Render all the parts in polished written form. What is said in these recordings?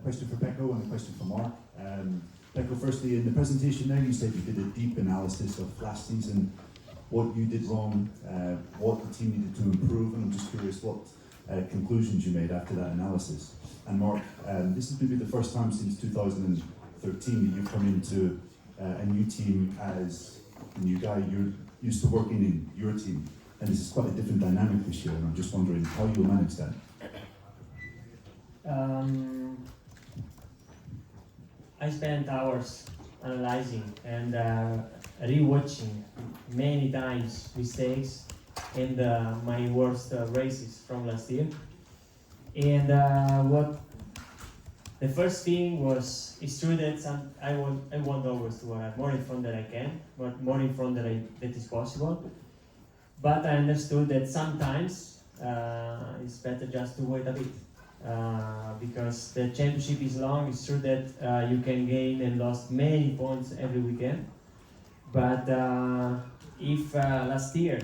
question for Pecco and a question for Marc. Pecco, firstly, in the presentation there, you said you did a deep analysis of last season, what you did wrong, what the team needed to improve, and I'm just curious what conclusions you made after that analysis. And Marc, this is maybe the first time since 2013 that you've come into a new team as a new guy. You're used to working in your team, and this is quite a different dynamic this year, and I'm just wondering how you'll manage that. I spent hours analyzing and rewatching many times mistakes and my worst races from last year. And what the first thing was, it's true that I want always to have more in front than I can, but more in front than that is possible. But I understood that sometimes it's better just to wait a bit. Because the championship is long. It's true that you can gain and lose many points every weekend, but if last year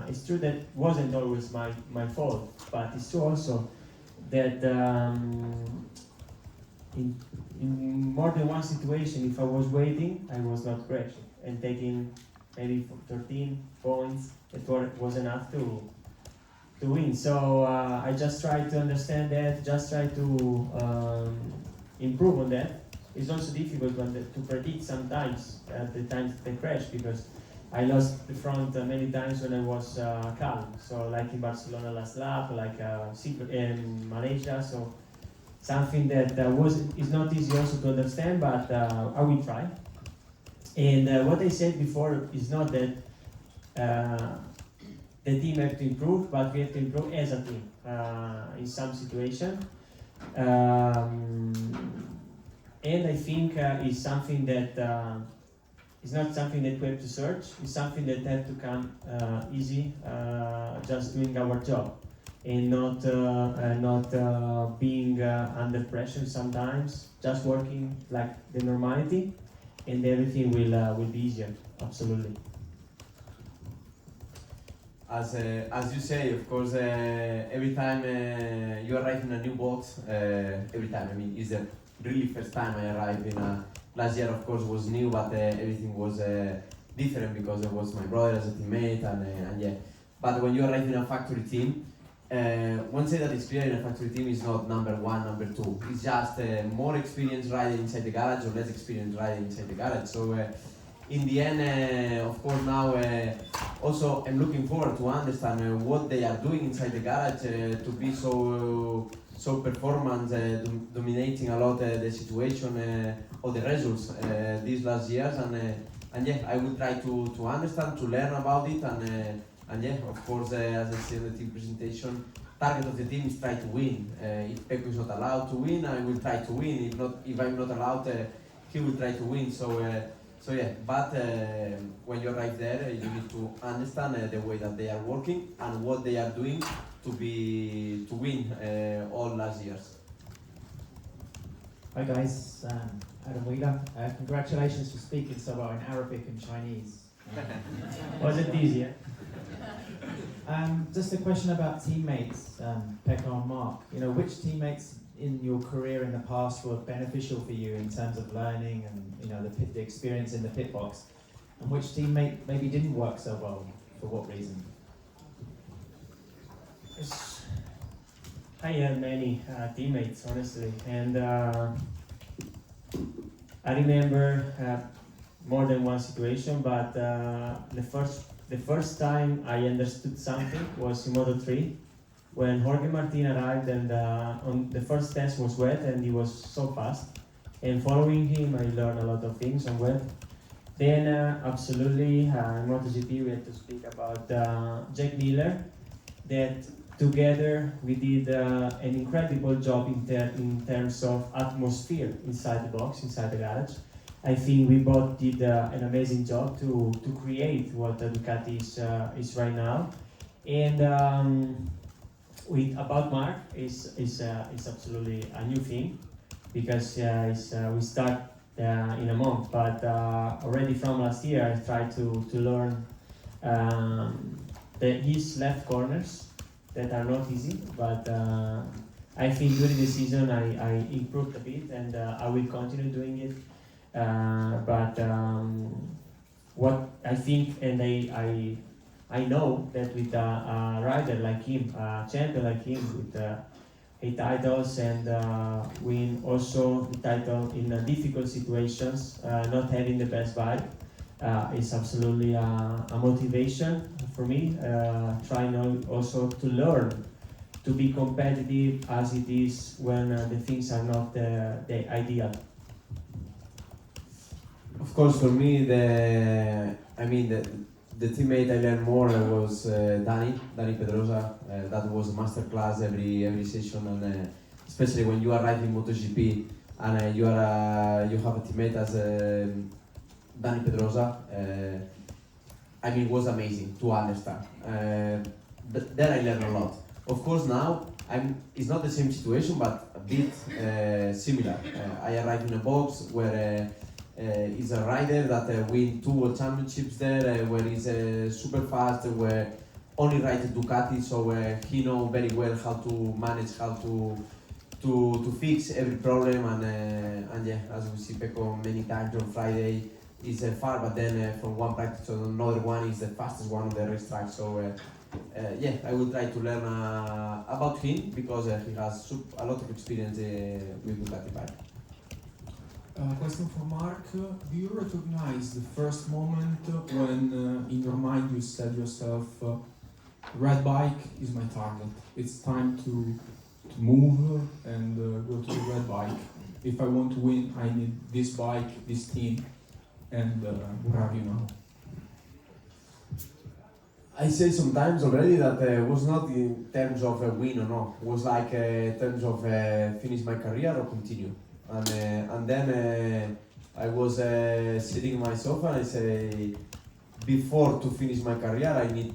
it's true that wasn't always my fault, but it's true also that in more than one situation, if I was waiting, I was not crashing and taking maybe 13 points. It was enough to win. So I just try to understand that, just try to improve on that. It's also difficult to predict sometimes at the times they crash, because I lost the front many times when I was calm. So like in Barcelona last lap, like in Malaysia. So something that is not easy also to understand, but I will try. And what I said before is not that the team have to improve, but we have to improve as a team in some situation. And I think it's something that it's not something that we have to search. It's something that have to come easy, just doing our job, and not being under pressure sometimes. Just working like the normality, and everything will be easier. Absolutely. As you say, of course, every time you arrive in a new box, every time, I mean, it's the really first time I arrived in a, last year of course was new, but everything was different because it was my brother as a teammate, and yeah. But when you arrive in a factory team, one say that experience in a factory team is not number one, number two. It's just more experience riding inside the garage or less experience riding inside the garage. So in the end, of course, now also I'm looking forward to understand what they are doing inside the garage to be so performance, dominating a lot the situation or the results these last years, and yeah, I will try to understand, to learn about it, and yeah, of course, as I said in the team presentation, target of the team is try to win. If Pecco is not allowed to win, I will try to win. If I'm not allowed, he will try to win. So yeah, but when you arrive there, you need to understand the way that they are working and what they are doing to win all last years. Hi guys, Adam Wheeler. Congratulations for speaking so well in Arabic and Chinese. Wasn't easy. Just a question about teammates, Pecco and Marc. You know, which teammates in your career in the past were beneficial for you in terms of learning and the experience in the pit box, and which teammate maybe didn't work so well? For what reason? I had many teammates, honestly, and I remember more than one situation. But the first time I understood something was in Moto3, when Jorge Martin arrived, and on the first test was wet, and he was so fast. And following him, I learned a lot of things on wet. Then, absolutely, in MotoGP, we had to speak about Jack Miller, that together we did an incredible job in terms of atmosphere inside the box, inside the garage. I think we both did an amazing job to create what Ducati is right now. And about Marc is absolutely a new thing, because we start in a month, but already from last year I tried to learn his left corners that are not easy, but I think during the season I improved a bit, and I will continue doing it. But what I think, and I know that with a rider like him, a champion like him, with 8 titles and win also the title in difficult situations, not having the best bike, is absolutely a motivation for me. Trying also to learn to be competitive as it is when the things are not the ideal. Of course, for me, the teammate I learned more was Dani Pedrosa. That was a masterclass every session, and especially when you are riding MotoGP and you have a teammate as Dani Pedrosa. It was amazing to understand. There I learned a lot. Of course, now it's not the same situation, but a bit similar. I arrived in a box where he's a rider that win 2 World Championships there, where he's super fast, where only rides Ducati, so he knows very well how to manage, how to fix every problem, and yeah, as we see Pecco many times on Friday, is far, but then from one practice to another one is the fastest one on the racetrack. So yeah, I will try to learn about him because he has a lot of experience with Ducati bike. Question for Marc. Do you recognize the first moment when in your mind you said yourself, red bike is my target, it's time to move and go to the red bike. If I want to win, I need this bike, this team, and where are you now? I say sometimes already that it was not in terms of a win or no. It was like in terms of finish my career or continue. And then I was sitting in my sofa and I say, before to finish my career, I need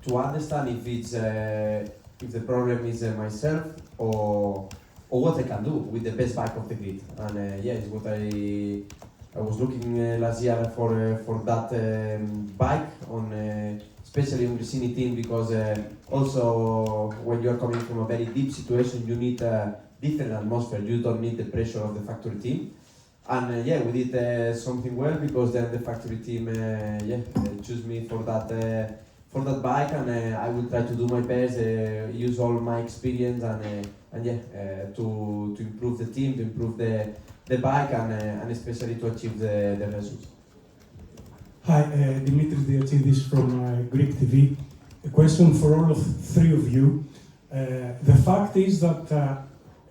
to understand if the problem is myself or what I can do with the best bike of the grid. And yeah, it's what I was looking last year for that bike on. Especially on the Gresini team, because also when you're coming from a very deep situation, you need a different atmosphere. You don't need the pressure of the factory team. And yeah, we did something well because then the factory team chose me for that bike, and I will try to do my best, use all my experience, and yeah, to improve the team, to improve the bike, and especially to achieve the results. Hi, Dimitris Diatsidis from Greek TV. A question for all of 3 of you. The fact is that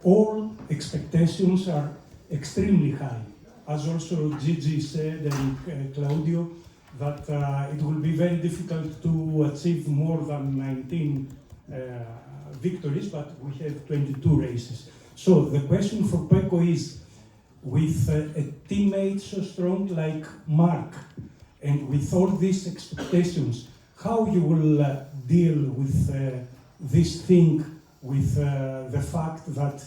all expectations are extremely high. As also Gigi said and Claudio, that it will be very difficult to achieve more than 19 victories, but we have 22 races. So the question for Pecco is, with a teammate so strong like Marc, and with all these expectations, how you will deal with this thing, with the fact that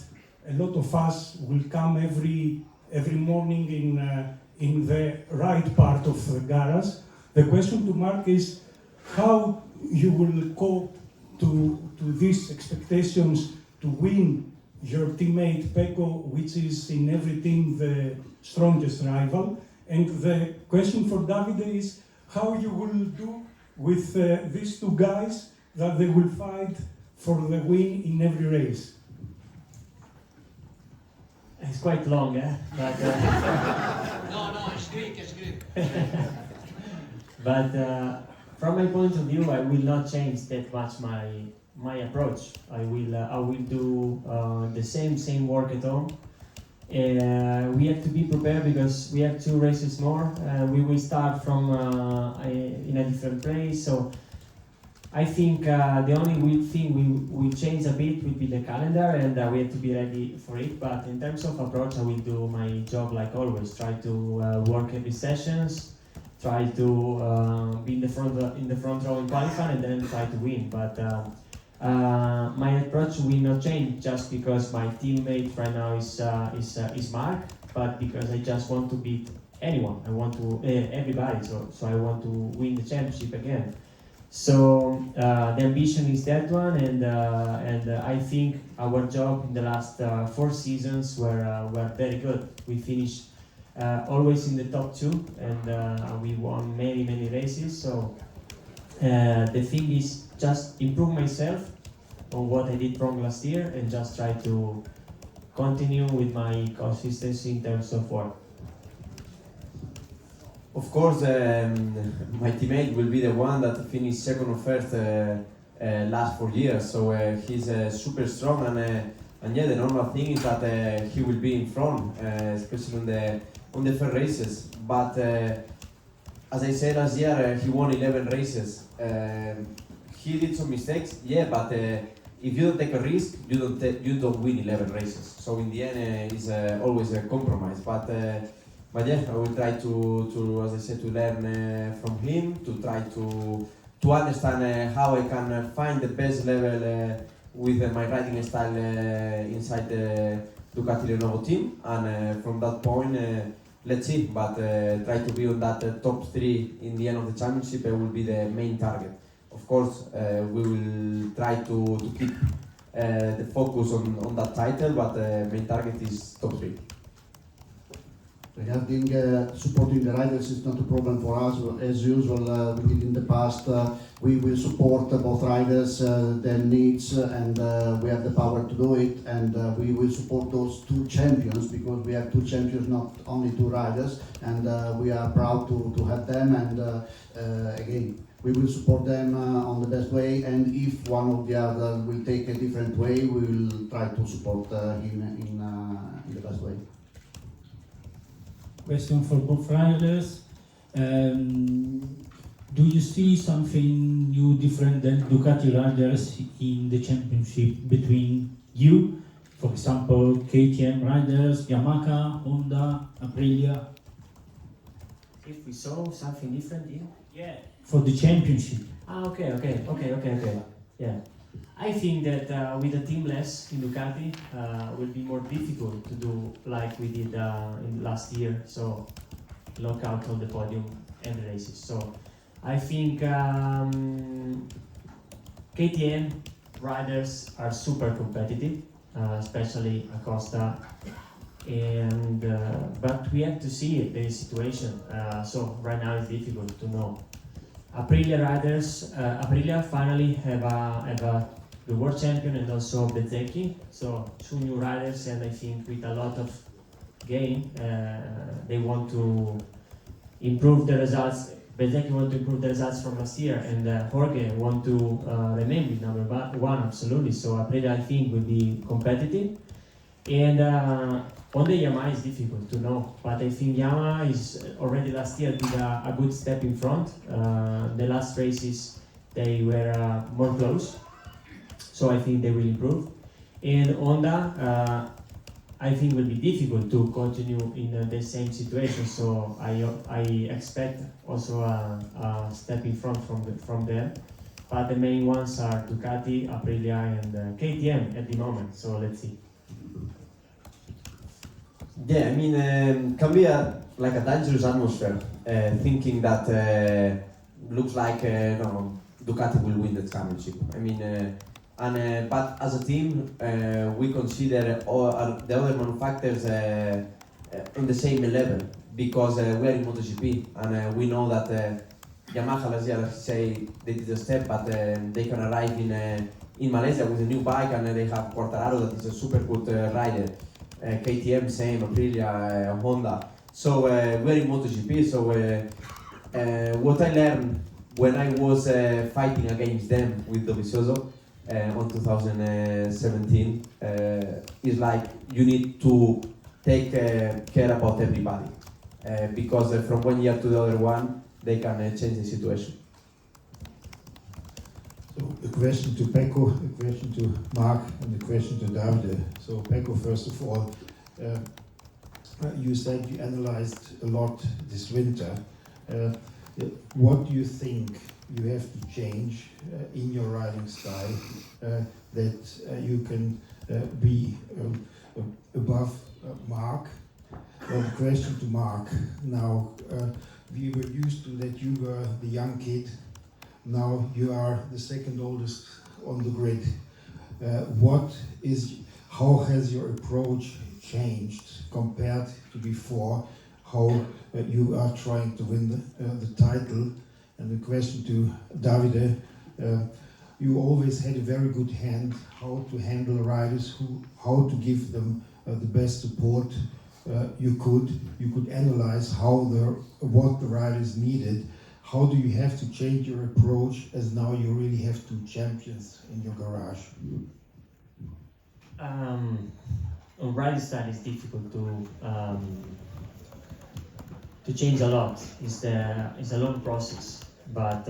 a lot of us will come every morning in the right part of the garage. The question to Marc is how you will cope to these expectations to win your teammate Pecco, which is in everything the strongest rival. And the question for Davide is how you will do with these 2 guys that they will fight for the win in every race. It's quite long, eh? But, No, it's Greek. But from my point of view, I will not change that much my approach. I will do the same work at home. We have to be prepared because we have 2 races more. We will start from in a different place. So I think the only thing we will change a bit will be the calendar, and we have to be ready for it. But in terms of approach, I will do my job like always. Try to work every sessions. Try to be in the front row in qualifying, and then try to win. But my approach will not change just because my teammate right now is Marc, but because I just want to beat anyone. I want to everybody. So I want to win the championship again. So the ambition is that one, and I think our job in the last 4 seasons were very good. We finished always in the top 2, and we won many races. So the thing is just improve myself on what I did wrong last year, and just try to continue with my consistency in terms of work. Of course, my teammate will be the one that finished second or first last 4 years. So he's super strong, and yeah, the normal thing is that he will be in front, especially on the first races. But as I said last year, he won 11 races. He did some mistakes, yeah, but if you don't take a risk, you don't win 11 races. So in the end, it's always a compromise. But yeah, I will try to as I said, to learn from him, to try to understand how I can find the best level with my riding style inside the Ducati Lenovo team, and from that point, let's see. But try to be on that top 3 in the end of the championship will be the main target. Of course, we will try to keep the focus on that title, but the main target is top 3. Regarding supporting the riders is not a problem for us. As usual, we did in the past. We will support both riders, their needs, and we have the power to do it. And we will support those 2 champions, because we have 2 champions, not only 2 riders. And we are proud to have them. And again, we will support them on the best way. And if one or the other will take a different way, we will try to support him in the best way. Question for both riders. Do you see something new, different than Ducati riders in the championship between you, for example, KTM riders, Yamaha, Honda, Aprilia? If we saw something different in? Yeah. For the championship. Okay. Yeah. I think that with a team less in Ducati will be more difficult to do like we did in last year. So lock out on the podium and the races. So I think KTM riders are super competitive, especially Acosta. And but we have to see the situation. So right now it's difficult to know. Aprilia riders, Aprilia finally have the world champion and also Bezzecchi, so 2 new riders, and I think with a lot of gain, they want to improve the results. Bezzecchi want to improve the results from last year, and Jorge want to remain with number 1, absolutely. So Aprilia, I think, will be competitive. And on the Yamaha is difficult to know, but I think Yamaha is already last year did a good step in front. The last races they were more close, so I think they will improve. And Honda, I think will be difficult to continue in the same situation. So I expect also a step in front from them. But the main ones are Ducati, Aprilia, and KTM at the moment. So let's see. Yeah, I mean, can be like a dangerous atmosphere, thinking that looks like no, Ducati will win the championship. I mean, but as a team, we consider all the other manufacturers on the same level, because we are in MotoGP, and we know that Yamaha last year, let's say, they did a step, but they can arrive in Malaysia with a new bike, and they have Quartararo that is a super good rider. KTM same, Aprilia, Honda. So we're in MotoGP. So what I learned when I was fighting against them with Dovizioso on 2017 is like you need to take care about everybody, because from one year to the other one they can change the situation. So a question to Pecco, a question to Marc, and a question to Davide. So Pecco, first of all, you said you analyzed a lot this winter. What do you think you have to change in your riding style that you can be above Marc? Well, the question to Marc. Now, we were used to that you were the young kid Now you are the second oldest on the grid. How has your approach changed compared to before? How you are trying to win the title? And the question to Davide, you always had a very good hand how to handle riders, how to give them the best support you could. You could analyze what the riders needed. How do you have to change your approach as now you really have two champions in your garage? On rider style, it's difficult to change a lot. It's a long process. But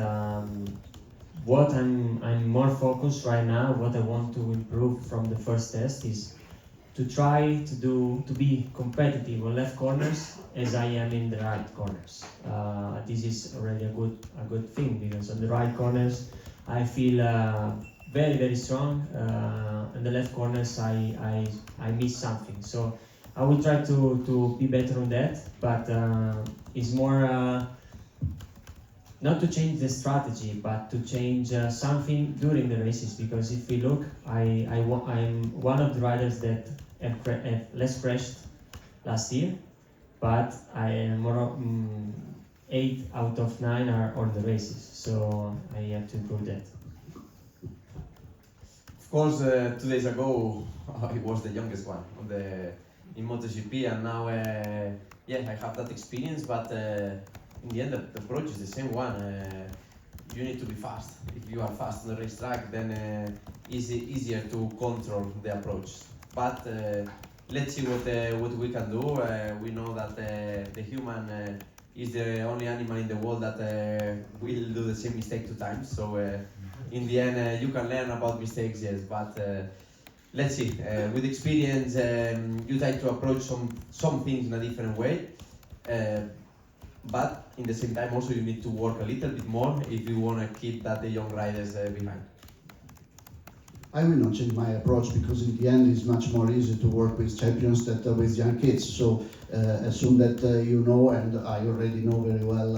what I'm more focused right now, what I want to improve from the first test is to try to be competitive on left corners as I am in the right corners. This is already a good thing, because on the right corners I feel very, very strong. In the left corners I miss something. So I will try to be better on that, but it's more not to change the strategy, but to change something during the races. Because if we look, I'm one of the riders that have less crashed last year, but I am more 8 out of 9 are on the races, so I have to improve that. Of course, 2 days ago I was the youngest one in MotoGP, and now I have that experience, but in the end the approach is the same one. You need to be fast. If you are fast on the racetrack, then it's easier to control the approach. But let's see what we can do. We know that the human is the only animal in the world that will do the same mistake 2 times. So in the end, you can learn about mistakes, yes. But let's see. With experience, you try to approach some things in a different way. But in the same time, also you need to work a little bit more if you want to keep the young riders behind. I will not change my approach, because in the end it's much more easy to work with champions than with young kids. So as soon that you know, and I already know very well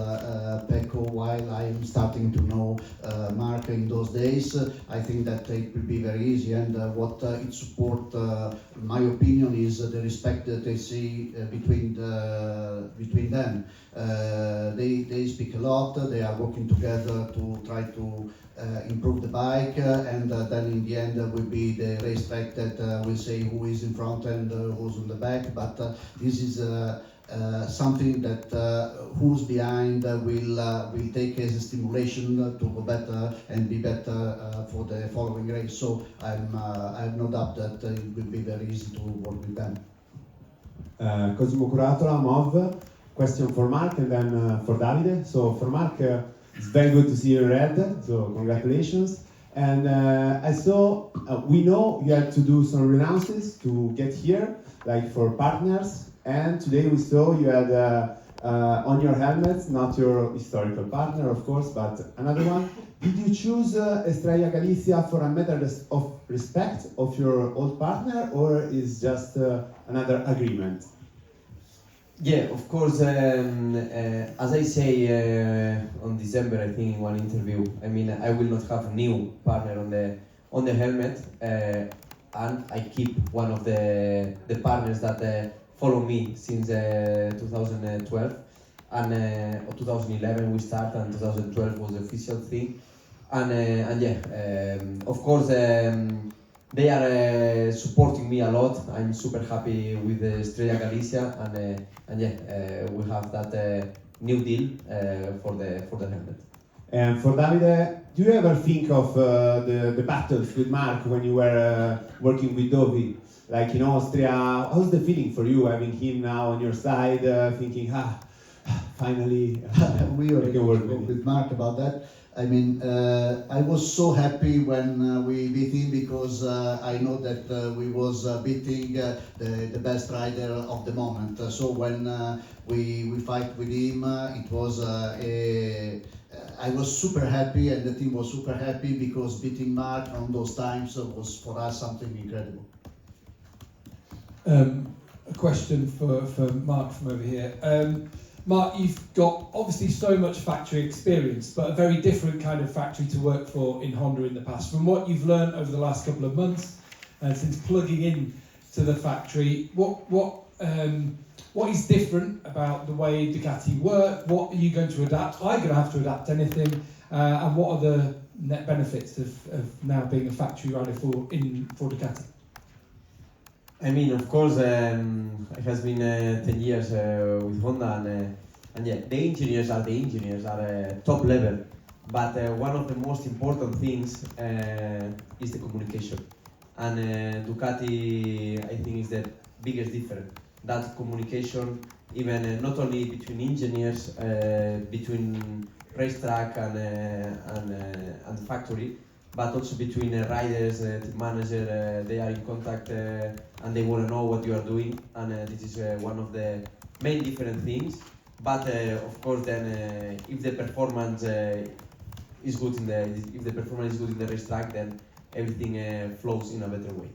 Pecco, while I am starting to know Marc in those days, I think that it will be very easy. And what it support, in my opinion, is the respect that they see between them. They speak a lot. They are working together to try to improve the bike, and then in the end will be the racetrack that will say who is in front and who's on the back. But this is something that who's behind will take as a stimulation to go better and be better for the following race. So I have no doubt that it will be very easy to work with them. Cosimo Curatola, MOV. Question for Marc and then for Davide. So for Marc, it's very good to see you in red, so congratulations. And I saw, we know you had to do some renounces to get here, like for partners. And today we saw you had on your helmet, not your historical partner, of course, but another one. Did you choose Estrella Galicia for a matter of respect of your old partner, or is just another agreement? Yeah, of course. As I say on December, I think in one interview, I mean, I will not have a new partner on the helmet, and I keep one of the partners that follow me since 2012, and 2011 we started, and 2012 was the official thing, and yeah, of course. They are supporting me a lot. I'm super happy with Estrella Galicia, and yeah, we have that new deal for the helmet. And for Davide, do you ever think of the battles with Marc when you were working with Dovi? Like in Austria, how's the feeling for you having him now on your side, thinking, finally, we already spoke with Marc about that. I mean, I was so happy when we beat him, because I know that we was beating the best rider of the moment. So when we fight with him, it was I was super happy, and the team was super happy, because beating Marc on those times was for us something incredible. A question for Marc from over here. Marc, you've got obviously so much factory experience, but a very different kind of factory to work for in Honda in the past. From what you've learned over the last couple of months, since plugging in to the factory, what is different about the way Ducati work? What are you going to adapt? Are you going to have to adapt anything? And what are the net benefits of now being a factory rider for Ducati? I mean, of course, it has been 10 years with Honda, and yeah, the engineers are top level. But one of the most important things is the communication. And Ducati, I think, is the biggest difference. That communication, even not only between engineers, between racetrack and factory, but also between riders, team manager, they are in contact and they want to know what you are doing, and this is one of the main different things. But of course, then if the performance is good in the racetrack, then everything flows in a better way.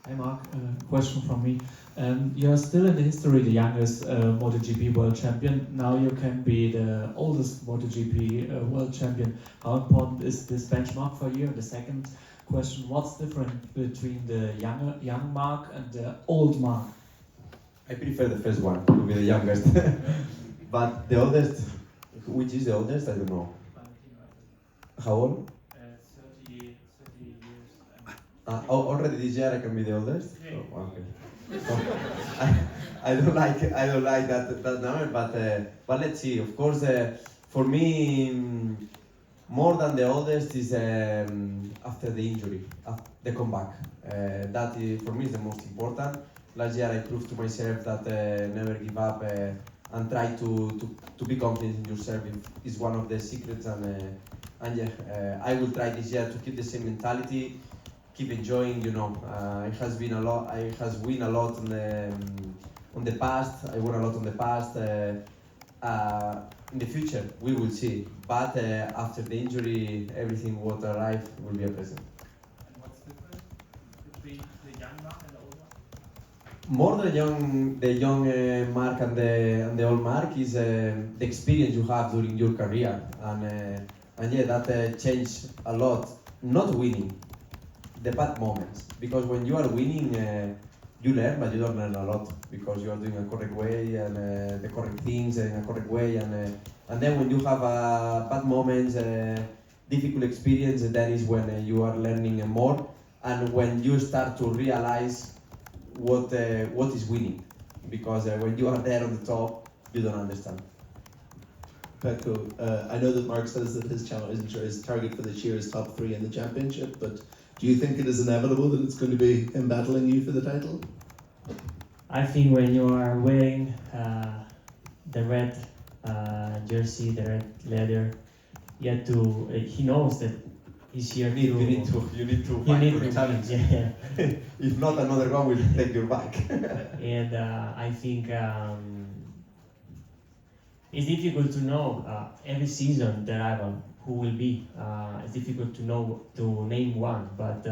Hi Marc, question from me. You're still in the history the youngest MotoGP world champion. Now you can be the oldest MotoGP world champion. How important is this benchmark for you? The second question, what's different between the young Marc and the old Marc? I prefer the first one, to be the youngest. But the oldest, which is the oldest, I don't know. How old? 30 years. Already this year I can be the oldest? Yeah. Oh, okay. So, I don't like that number, but let's see. Of course, for me, more than the oldest is after the injury, the comeback. That is, for me, is the most important. Last year I proved to myself that never give up and try to be confident in yourself is one of the secrets. And yeah, I will try this year to keep the same mentality. Keep enjoying, you know. It has been a lot. I has win a lot on the past. I won a lot on the past. In the future, we will see. But after the injury, everything what arrive will be a present. And what's different between the young Marc and the old Marc? More the young Marc and the old Marc is the experience you have during your career, and yeah, that changed a lot. Not winning. The bad moments, because when you are winning, you learn, but you don't learn a lot because you are doing a correct way and the correct things in a correct way, and then when you have bad moments, difficult experience, that is when you are learning more, and when you start to realize what is winning, because when you are there on the top, you don't understand. Pecco, I know that Marc says that his target for this year is top 3 in the championship, but do you think it is inevitable that it's going to be him battling you for the title? I think when you are wearing the red jersey, the red leather, you have to. He knows that he's here. You need to fight for the challenge. Yeah. If not, another one will take your back. And I think it's difficult to know every season the rival who will be. It's difficult to name one, but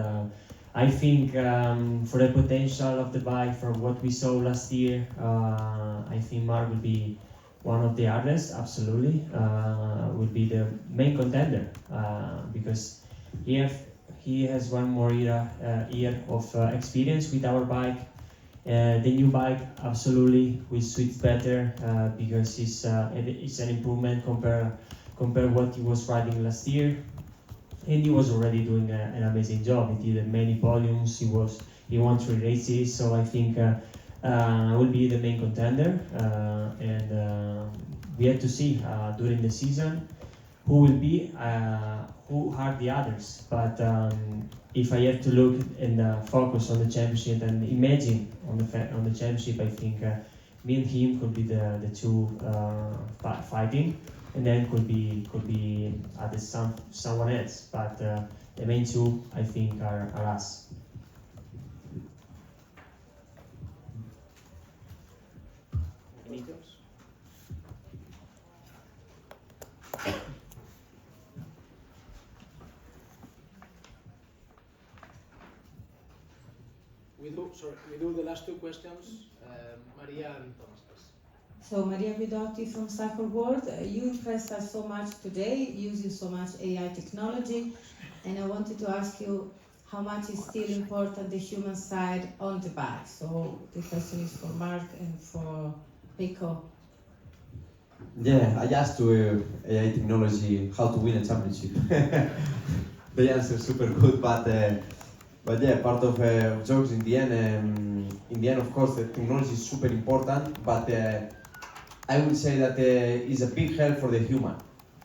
I think for the potential of the bike, from what we saw last year, I think Marc will be one of the hardest. Absolutely, will be the main contender because he has one more year of experience with our bike. The new bike absolutely will suit better because it's an improvement compare what he was riding last year, and he was already doing an amazing job. He did many podiums. He won 3 races, so I think will be the main contender. And we have to see during the season who will be, who are the others. But if I have to look and focus on the championship and imagine on the championship, I think me and him could be the two fighting. And then could be someone else, but the main two I think are us. We do the last 2 questions, Maria and Thomas. So Maria Guidotti from Cycle World, you impressed us so much today, using so much AI technology, and I wanted to ask you how much is still important the human side on the bike. So the question is for Marc and for Pecco. Yeah, I asked to AI technology how to win a championship. The answer is super good, but yeah, part of jokes in the end, of course, the technology is super important, but I would say that it's a big help for the human,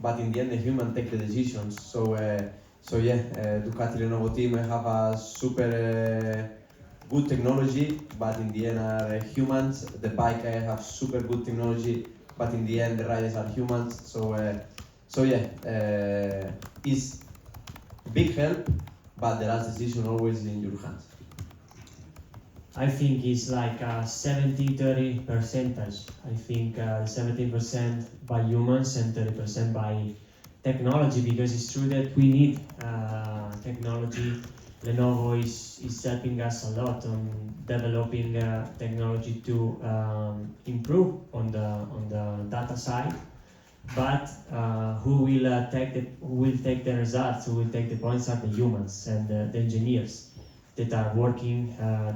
but in the end, the human take the decisions. So yeah, Ducati Lenovo team have a super good technology, but in the end are humans. The bike have super good technology, but in the end the riders are humans. So yeah, it's big help, but the last decision always is in your hands. I think it's like a 70-30 percentage. I think 70% by humans and 30% by technology, because it's true that we need technology. Lenovo is helping us a lot on developing technology to improve on the data side. But who will take the results? Who will take the points are the humans and the engineers that are working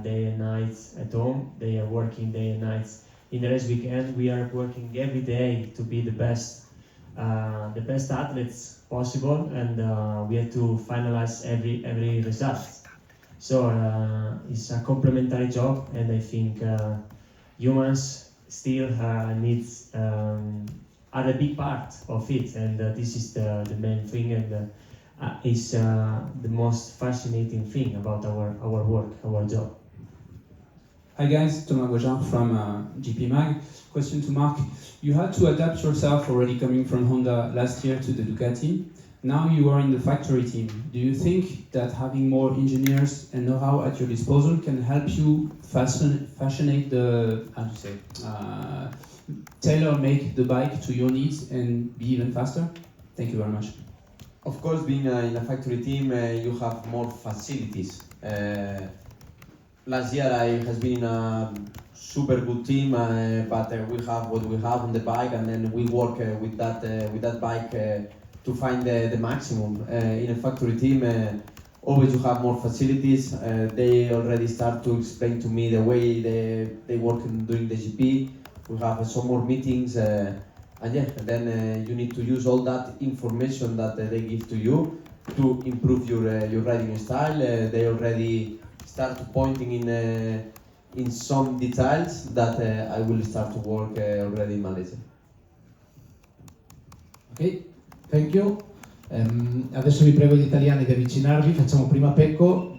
day and night at home. They are working day and night in the race weekend. We are working every day to be the best athletes possible, and we have to finalize every result. So it's a complementary job, and I think humans still are a big part of it, and this is the main thing, and is the most fascinating thing about our work, our job. Hi guys, Thomas Gojard from GP Mag. Question to Marc. You had to adapt yourself already coming from Honda last year to the Ducati. Now you are in the factory team. Do you think that having more engineers and know-how at your disposal can help you fashionate the, tailor-make the bike to your needs and be even faster? Thank you very much. Of course, being in a factory team, you have more facilities. Last year I has been in a super good team, but we have what we have on the bike, and then we work with that bike to find the maximum. In a factory team, always you have more facilities. They already start to explain to me the way they work during the GP. We have some more meetings, and yeah, then you need to use all that information that they give to you to improve your riding style. They already start pointing in some details that I will start to work already in Malaysia. Ok, thank you. Adesso vi prego gli italiani di avvicinarvi, facciamo prima Pecco,